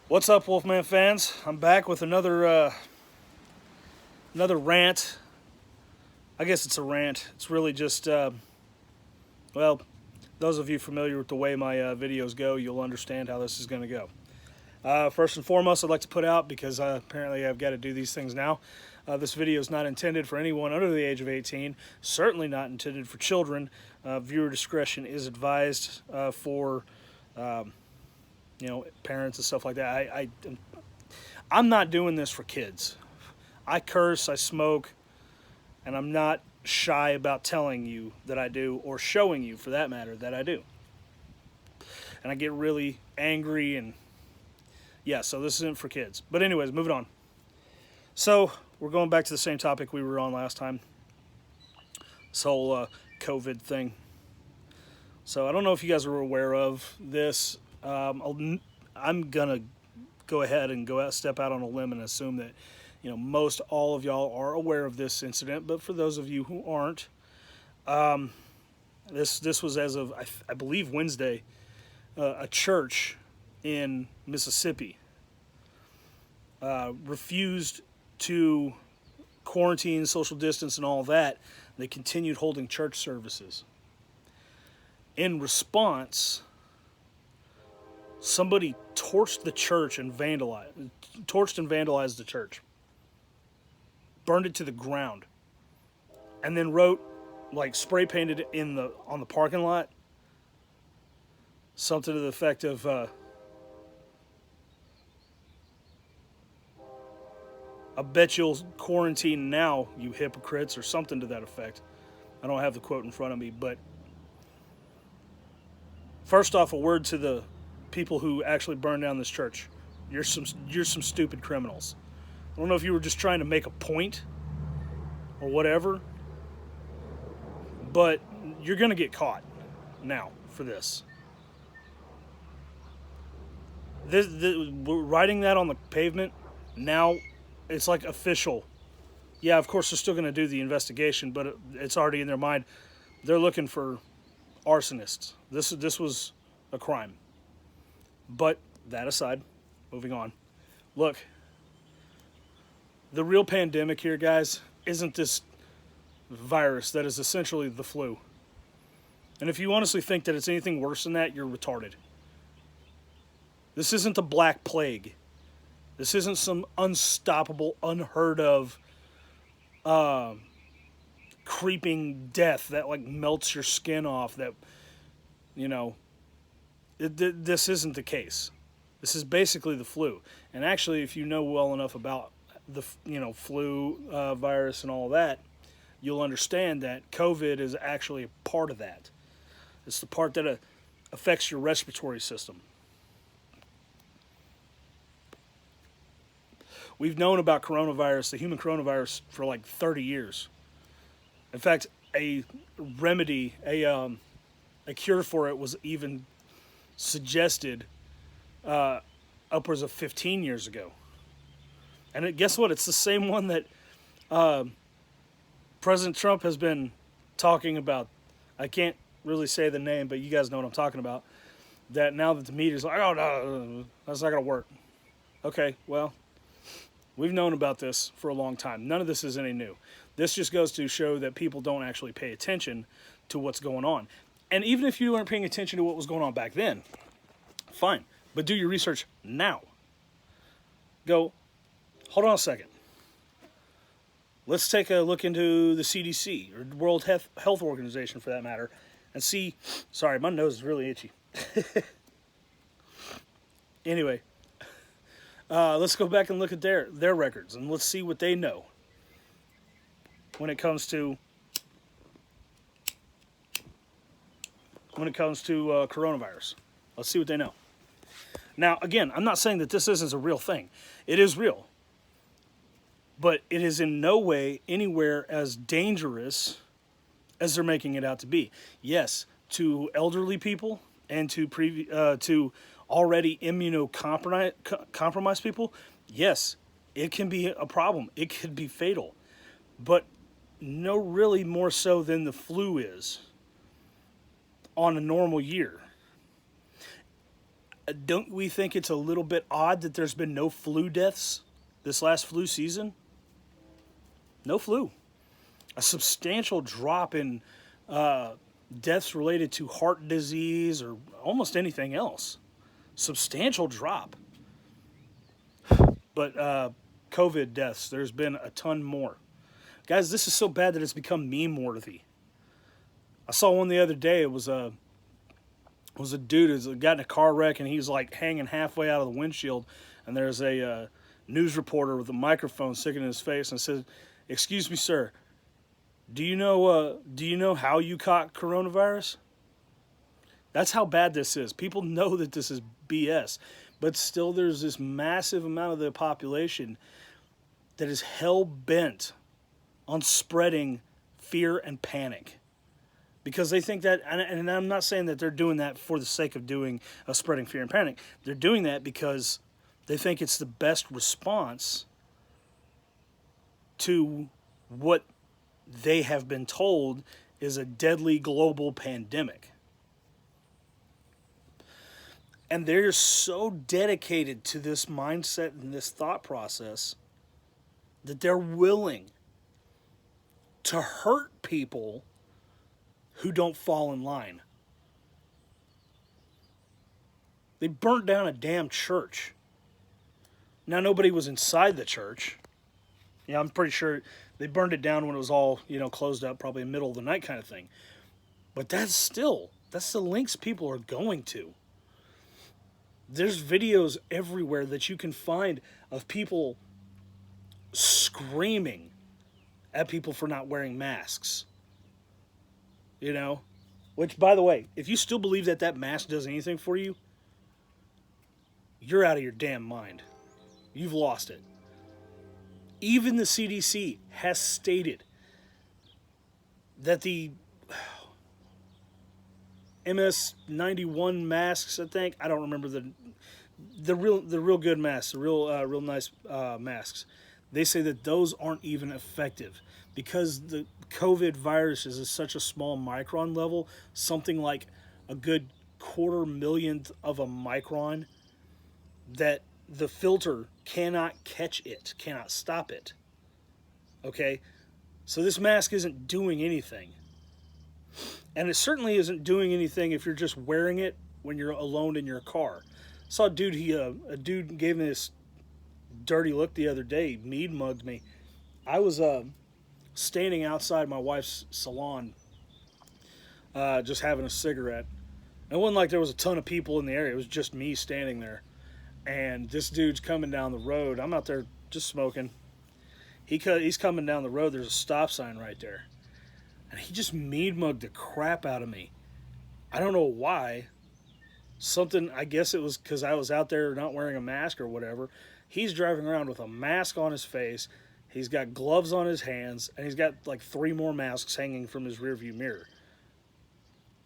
What's up, Wolfman fans? I'm back with another rant. I guess it's a rant. It's really just well, those of you familiar with the way my videos go, you'll understand how this is going to go. First and foremost, I'd like to put out, because apparently I've got to do these things now. This video is not intended for anyone under the age of 18. Certainly not intended for children. Viewer discretion is advised for parents and stuff like that. I'm not doing this for kids. I curse, I smoke, and I'm not shy about telling you that I do, or showing you, for that matter, that I do. And I get really angry, and yeah, so this isn't for kids. But anyways, moving on. So we're going back to the same topic we were on last time. This whole COVID thing. So I don't know if you guys are aware of this. I'm gonna go ahead and step out on a limb and assume that most all of y'all are aware of this incident. But for those of you who aren't, this was as of I believe Wednesday. A church in Mississippi refused to quarantine, social distance, and all that. They continued holding church services. In response, somebody torched the church and vandalized the church, burned it to the ground, and then wrote, like, spray painted on the parking lot, something to the effect of I bet you'll quarantine now, you hypocrites, or something to that effect. I don't have the quote in front of me, but first off, a word to the people who actually burned down this church. You're some stupid criminals. I don't know if you were just trying to make a point or whatever, but you're going to get caught now for this. Writing that on the pavement, now it's like official. Yeah, of course they're still going to do the investigation, but it's already in their mind. They're looking for arsonists. This was a crime. But that aside, moving on. Look, the real pandemic here, guys, isn't this virus that is essentially the flu. And if you honestly think that it's anything worse than that, you're retarded. This isn't the Black Plague. This isn't some unstoppable, unheard of, creeping death that like melts your skin off. This isn't the case. This is basically the flu. And actually, if you know well enough about the flu virus and all that, you'll understand that COVID is actually a part of that. It's the part that affects your respiratory system. We've known about coronavirus, the human coronavirus, for like 30 years. In fact, a remedy, a cure for it was even suggested upwards of 15 years ago. And guess what? It's the same one that President Trump has been talking about. I can't really say the name, but you guys know what I'm talking about. That now that the media's like, oh, no, that's not going to work. Okay, well, we've known about this for a long time. None of this is any new. This just goes to show that people don't actually pay attention to what's going on. And even if you weren't paying attention to what was going on back then, fine. But do your research now. Go, hold on a second. Let's take a look into the CDC, or World Health Organization for that matter, and see. Sorry, my nose is really itchy. Anyway, let's go back and look at their records, and let's see what they know when it comes to coronavirus. Let's see what they know. Now, again, I'm not saying that this isn't a real thing. It is real. But it is in no way anywhere as dangerous as they're making it out to be. Yes, to elderly people and to already immunocompromised people, yes, it can be a problem. It could be fatal. But no really more so than the flu is on a normal year. Don't we think it's a little bit odd that there's been no flu deaths this last flu season? No flu. A substantial drop in deaths related to heart disease or almost anything else. Substantial drop. But COVID deaths, there's been a ton more. Guys, this is so bad that it's become meme worthy. I saw one the other day. It was a dude who got in a car wreck and he was like hanging halfway out of the windshield, and there's a news reporter with a microphone sticking in his face and says, "Excuse me, sir, do you know how you caught coronavirus?" That's how bad this is. People know that this is BS, but still there's this massive amount of the population that is hell-bent on spreading fear and panic. Because they think that, and I'm not saying that they're doing that for the sake of spreading fear and panic. They're doing that because they think it's the best response to what they have been told is a deadly global pandemic. And they're so dedicated to this mindset and this thought process that they're willing to hurt people who don't fall in line. They burnt down a damn church. Now, nobody was inside the church. Yeah, I'm pretty sure they burned it down when it was all, closed up, probably in the middle of the night kind of thing. But that's the lengths people are going to. There's videos everywhere that you can find of people screaming at people for not wearing masks. Which, by the way, if you still believe that mask does anything for you, you're out of your damn mind. You've lost it. Even the CDC has stated that the MS-91 masks, I think, I don't remember the real good masks, the real nice masks. They say that those aren't even effective because the COVID virus is at such a small micron level, something like a good 1/4 millionth of a micron, that the filter cannot catch it, cannot stop it. Okay? So this mask isn't doing anything. And it certainly isn't doing anything if you're just wearing it when you're alone in your car. I saw a dude gave me this dirty look the other day, mead mugged me. I was standing outside my wife's salon, just having a cigarette. It wasn't like there was a ton of people in the area. It was just me standing there. And this dude's coming down the road. I'm out there just smoking. He's coming down the road. There's a stop sign right there. And he just mead mugged the crap out of me. I don't know why. I guess it was because I was out there not wearing a mask or whatever. He's driving around with a mask on his face. He's got gloves on his hands. And he's got like 3 more masks hanging from his rearview mirror.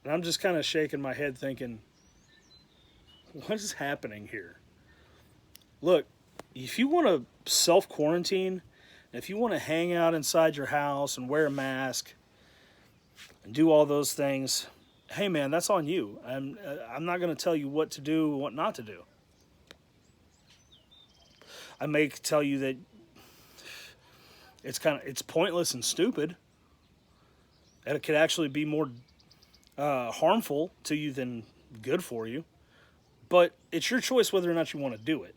And I'm just kind of shaking my head thinking, what is happening here? Look, if you want to self-quarantine, if you want to hang out inside your house and wear a mask and do all those things, hey man, that's on you. I'm not going to tell you what to do and what not to do. I may tell you that it's pointless and stupid, and it could actually be more harmful to you than good for you. But it's your choice whether or not you want to do it.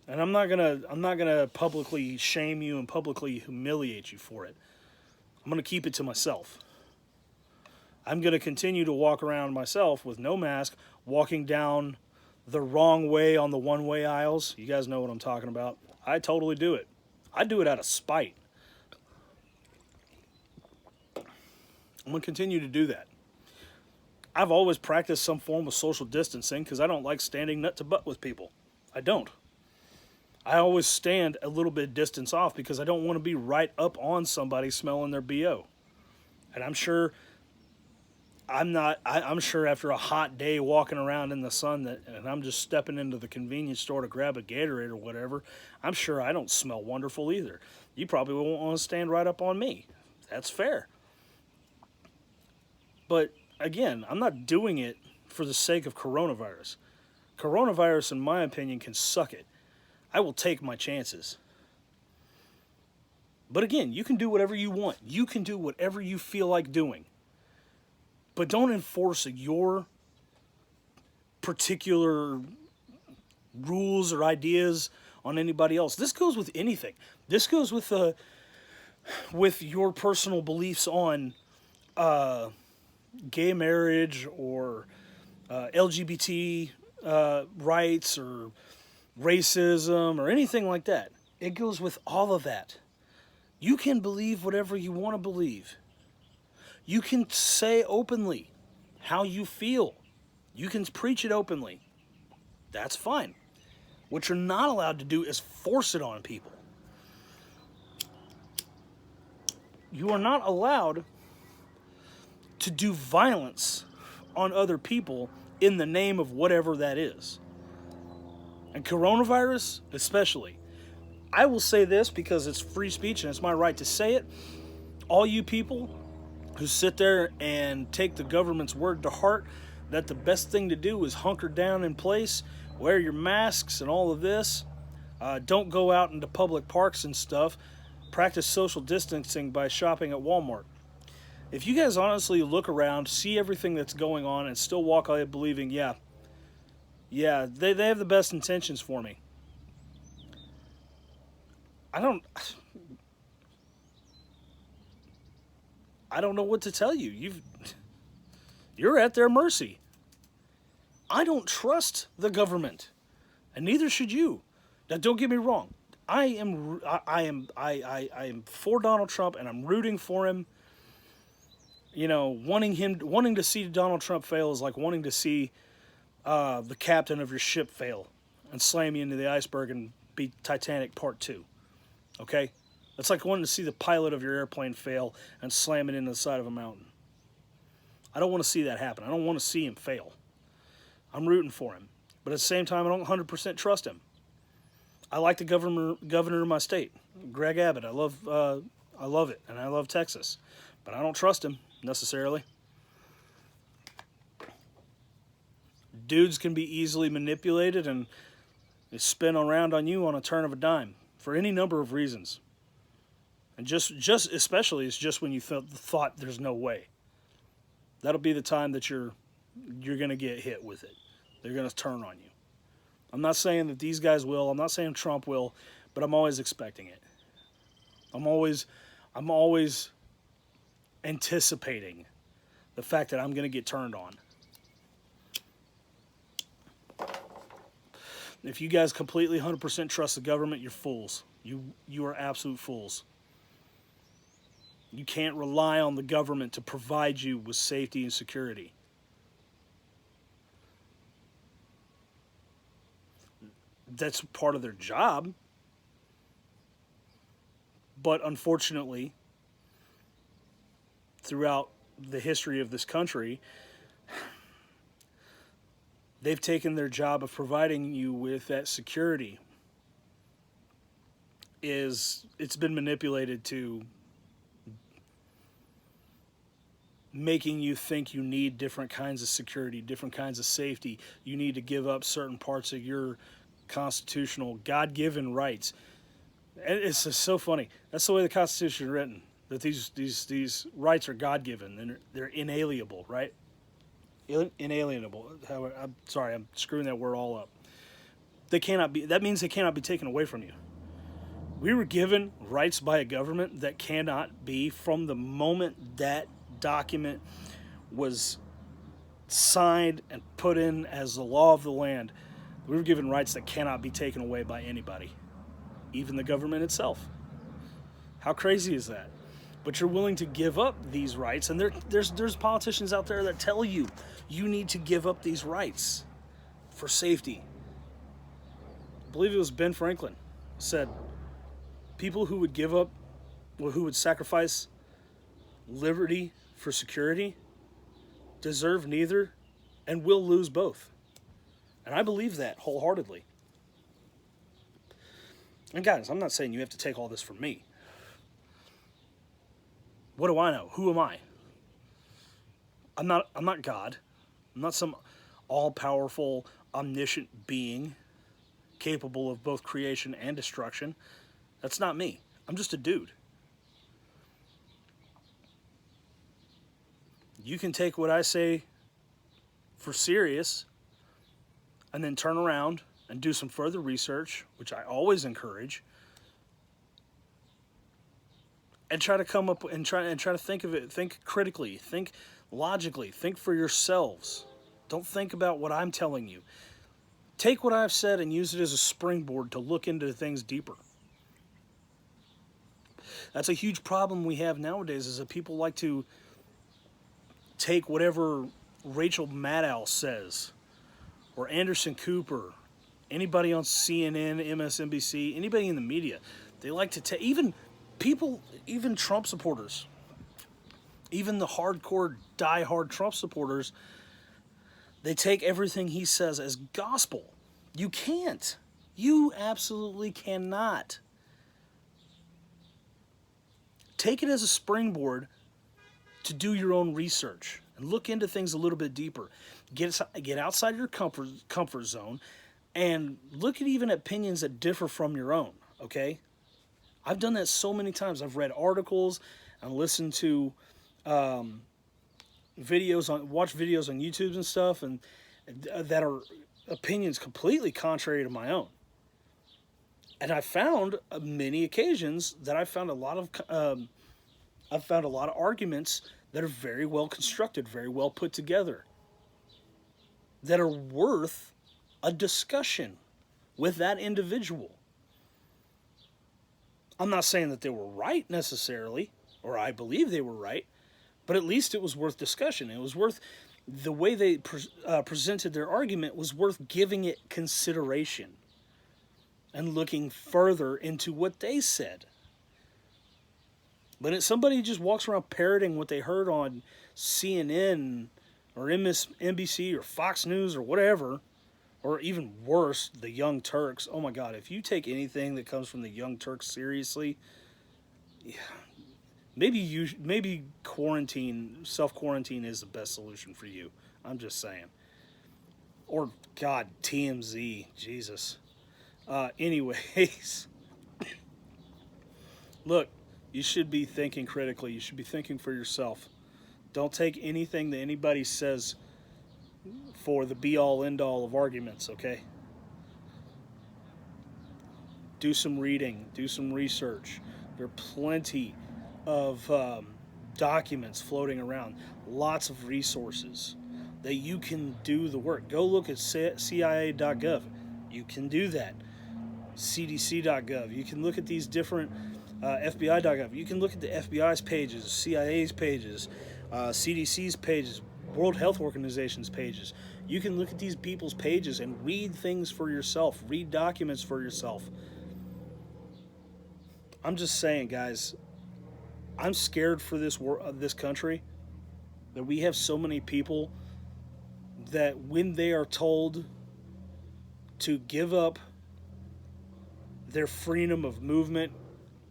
And I'm not gonna publicly shame you and publicly humiliate you for it. I'm gonna keep it to myself. I'm gonna continue to walk around myself with no mask, walking down the wrong way on the one-way aisles. You guys know what I'm talking about. I totally do it. I do it out of spite. I'm gonna continue to do that. I've always practiced some form of social distancing because I don't like standing nut to butt with people. I don't. I always stand a little bit distance off because I don't want to be right up on somebody smelling their BO. And I'm sure after a hot day walking around in the sun and I'm just stepping into the convenience store to grab a Gatorade or whatever, I'm sure I don't smell wonderful either. You probably won't want to stand right up on me. That's fair. But again, I'm not doing it for the sake of coronavirus. Coronavirus, in my opinion, can suck it. I will take my chances. But again, you can do whatever you want. You can do whatever you feel like doing. But don't enforce your particular rules or ideas on anybody else. This goes with anything. This goes with your personal beliefs on gay marriage or LGBT rights or racism or anything like that. It goes with all of that. You can believe whatever you want to believe. You can say openly how you feel. You can preach it openly. That's fine. What you're not allowed to do is force it on people. You are not allowed to do violence on other people in the name of whatever that is. And coronavirus, especially. I will say this because it's free speech and it's my right to say it. All you people who sit there and take the government's word to heart that the best thing to do is hunker down in place, wear your masks and all of this, don't go out into public parks and stuff, practice social distancing by shopping at Walmart. If you guys honestly look around, see everything that's going on, and still walk away believing, yeah, they have the best intentions for me. I don't know what to tell you. You're at their mercy. I don't trust the government, and neither should you. Now, don't get me wrong. I am for Donald Trump, and I'm rooting for him. You know, wanting to see Donald Trump fail is like wanting to see the captain of your ship fail and slam you into the iceberg and be Titanic Part 2. Okay? It's like wanting to see the pilot of your airplane fail and slam it into the side of a mountain. I don't want to see that happen. I don't want to see him fail. I'm rooting for him. But at the same time, I don't 100% trust him. I like the governor of my state, Greg Abbott. I love it, and I love Texas. But I don't trust him, necessarily. Dudes can be easily manipulated and they spin around on you on a turn of a dime for any number of reasons. And just especially, it's just when you thought there's no way. That'll be the time that you're going to get hit with it. They're going to turn on you. I'm not saying that these guys will. I'm not saying Trump will, but I'm always expecting it. I'm always anticipating the fact that I'm going to get turned on. If you guys completely 100% trust the government, you're fools. You are absolute fools. You can't rely on the government to provide you with safety and security. That's part of their job. But unfortunately, throughout the history of this country, they've taken their job of providing you with that security. It's been manipulated to making you think you need different kinds of security, different kinds of safety. You need to give up certain parts of your constitutional, God-given rights. And it's just so funny. That's the way the Constitution is written. That these rights are God-given and they're inalienable, right? Inalienable. I'm sorry, I'm screwing that word all up. That means they cannot be taken away from you. We were given rights by a government that cannot be, from the moment that document was signed and put in as the law of the land. We were given rights that cannot be taken away by anybody, even the government itself. How crazy is that? But you're willing to give up these rights, and there's politicians out there that tell you need to give up these rights for safety. I believe it was Ben Franklin said, people who would give up, or who would sacrifice liberty for security deserve neither and will lose both. And I believe that wholeheartedly. And guys, I'm not saying you have to take all this from me. What do I know? Who am I? I'm not God. I'm not some all-powerful, omniscient being capable of both creation and destruction. That's not me. I'm just a dude. You can take what I say for serious and then turn around and do some further research, which I always encourage, and try to come up and try to think of it, think critically, think logically, think for yourselves. Don't think about what I'm telling you. Take what I've said and use it as a springboard to look into things deeper. That's a huge problem we have nowadays, is that people like to take whatever Rachel Maddow says, or Anderson Cooper, anybody on CNN, MSNBC, anybody in the media. They like to take, even people, even Trump supporters, even the hardcore, die-hard Trump supporters, they take everything he says as gospel. You can't. You absolutely cannot. Take it as a springboard to do your own research and look into things a little bit deeper. Get outside your comfort zone and look at even watch that differ from your own, okay? I've done that so many times. I've read articles and listened to watch videos on YouTube and stuff, and that are opinions completely contrary to my own. And I found many occasions that I found a lot of arguments that are very well constructed, very well put together, that are worth a discussion with that individual. I'm not saying that they were right necessarily, or I believe they were right, but at least it was worth discussion. It was worth, the way they presented their argument was worth giving it consideration and looking further into what they said. But if somebody just walks around parroting what they heard on CNN or MSNBC or Fox News or whatever, or even worse, the Young Turks. Oh my God, if you take anything that comes from the Young Turks seriously, yeah, maybe self-quarantine is the best solution for you. I'm just saying. Or, God, TMZ, Jesus. Anyways, look, you should be thinking critically. You should be thinking for yourself. Don't take anything that anybody says for the be-all, end-all of arguments, okay? Do some reading. Do some research. There are plenty of documents floating around. Lots of resources that you can do the work. Go look at CIA.gov. You can do that. CDC.gov. You can look at these different FBI.gov. You can look at the FBI's pages, CIA's pages, CDC's pages, World Health Organization's pages. You can look at these people's pages and read things for yourself. Read documents for yourself. I'm just saying, guys, I'm scared for this country, that we have so many people that when they are told to give up their freedom of movement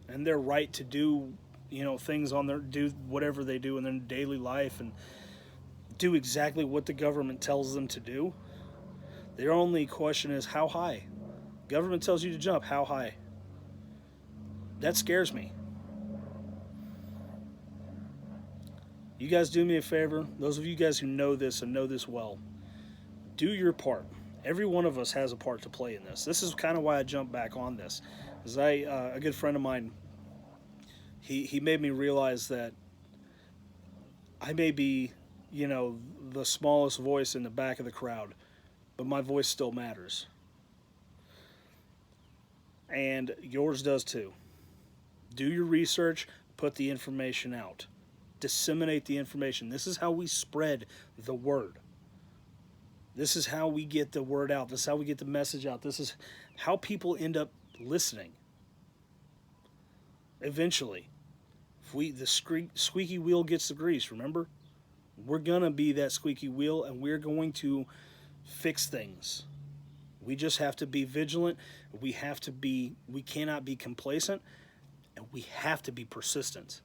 and their right to do, things do whatever they do in their daily life and do exactly what the government tells them to do, their only question is how high. Government tells you to jump, how high? That scares me. You guys do me a favor. Those of you guys who know this and know this well, do your part. Every one of us has a part to play in this. This is kind of why I jumped back on this. Because a good friend of mine, he made me realize that I may be, the smallest voice in the back of the crowd, but my voice still matters. And yours does too. Do your research, put the information out. Disseminate the information. This is how we spread the word. This is how we get the word out. This is how we get the message out. This is how people end up listening. Eventually, if the squeaky wheel gets the grease, remember? We're going to be that squeaky wheel, and we're going to fix things. We just have to be vigilant. We cannot be complacent, and we have to be persistent.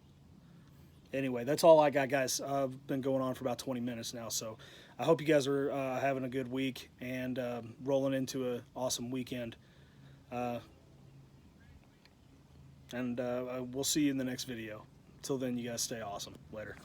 Anyway, that's all I got, guys. I've been going on for about 20 minutes now, so I hope you guys are having a good week and rolling into an awesome weekend. And we'll see you in the next video. Till then, you guys stay awesome. Later.